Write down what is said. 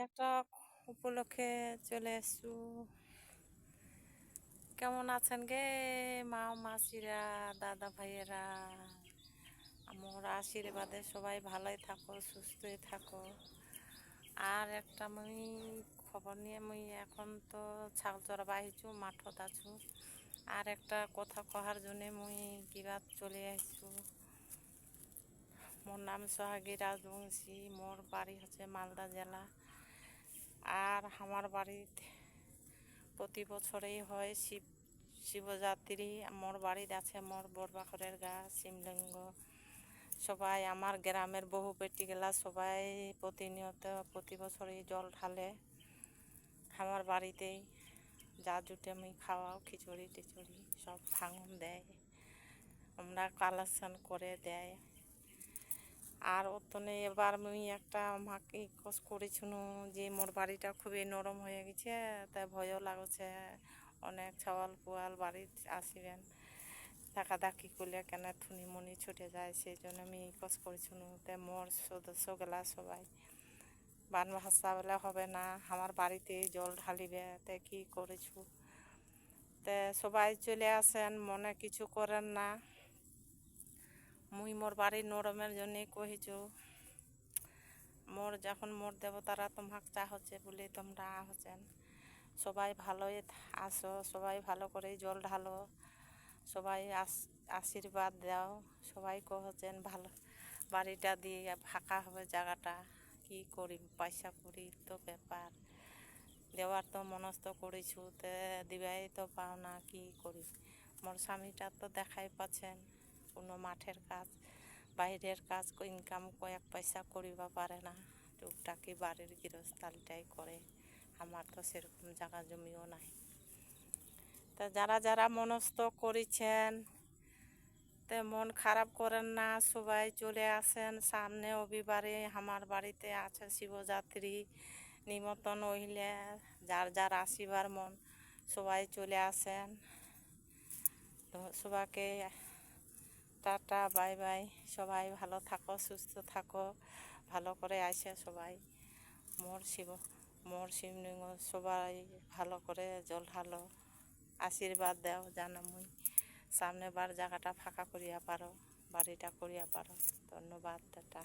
একটা উপলক্ষে চলে এসছু। কেমন আছেন গে মা মাসিরা, দাদা ভাইয়েরা? আমার আশীর্বাদে সবাই ভালোই থাকো, সুস্থই থাকো। আর একটা মুই খবর নিয়ে মুই এখন তো ছাগল চড়া বাহিছু, মাঠত আছু। আর একটা কথা কহার জন্যে মুই কিবা চলে আসছু। মোর নাম সোহাগী রাজবংশী, মোর বাড়ি হচ্ছে মালদা জেলা। আর আমার বাড়িতে প্রতি বছরেই হয় শিবযাত্রী। মোর বাড়িতে আছে মোর বড়বাখরের গাছ, শিবলিঙ্গ। সবাই আমার গ্রামের বহু বেটিগুলা সবাই প্রতিনিয়ত প্রতি বছরই জল ঢালে আমার বাড়িতেই। যা জুটে আমি খাওয়াও, খিচুড়ি টিচুড়ি সব ভাঙন দেয়, আমরা কালেকশন করে দেয়। আর অতনে এবার আমি একটা আমাকে কস করেছিনু যে মোর বাড়িটা খুবই নরম হয়ে গেছে, তাই ভয়ও লাগছে। অনেক ছাওয়াল পোয়াল বাড়ির আসিবেন, ধাক্কি করলে কেন থুনিমুনি ছুটে যায়, সেই জন্য আমি কস করেছিনু। তাই মোর সদস্যগুলা সবাই বান ভাষা বলে হবে না, আমার বাড়িতেই জল ঢালিবে। তাই কি করেছু, তে সবাই চলে আসেন, মনে কিছু করেন না। মুই মোর বাড়ির নরমের জন্যই কহিছু। মোর যখন মোর দেবতারা তোমাক চাহচ্ছে বলে তোমরা হচ্ছেন। সবাই ভালোই আসো, সবাই ভালো করে জল ঢালো, সবাই আশীর্বাদ দাও। সবাই কহছেন ভালো বাড়িটা দিয়ে ফাঁকা হবে জায়গাটা। কি করি, পয়সা করি তো ব্যাপার, দেওয়ার তো মনস্থ করেছু, তে দিবাই তো পাও না, কি করি। মোর স্বামীটা তো দেখাই পাচ্ছেন কোনো মাঠের কাজ, বাইরের কাজ ইনকাম কয়েক পয়সা করিবা পারে না, টুকটাকি বাড়ির গৃহস্থালিটাই করে। আমার তো সেরকম জায়গা জমিও নাই। তা যারা যারা মনস্থ করেছেন তে মন খারাপ করেন না, সবাই চলে আসেন। সামনে রবিবারে আমার বাড়িতে আছে শিবযাত্রী, নিমন্ত্রণ হইলে যার যার আসিবার মন সবাই চলে আসেন। তো সবাইকে টাটা, বাই বাই। সবাই ভালো থাকো, সুস্থ থাকো, ভালো করে আসে সবাই। মোর শিবলিঙ্গ সবাই ভালো করে জল ঢালো, আশীর্বাদ দাও যেন মুই সামনে বার জায়গাটা ফাঁকা করিয়া পারো, বাড়িটা করিয়া পারো। ধন্যবাদ, টাটা।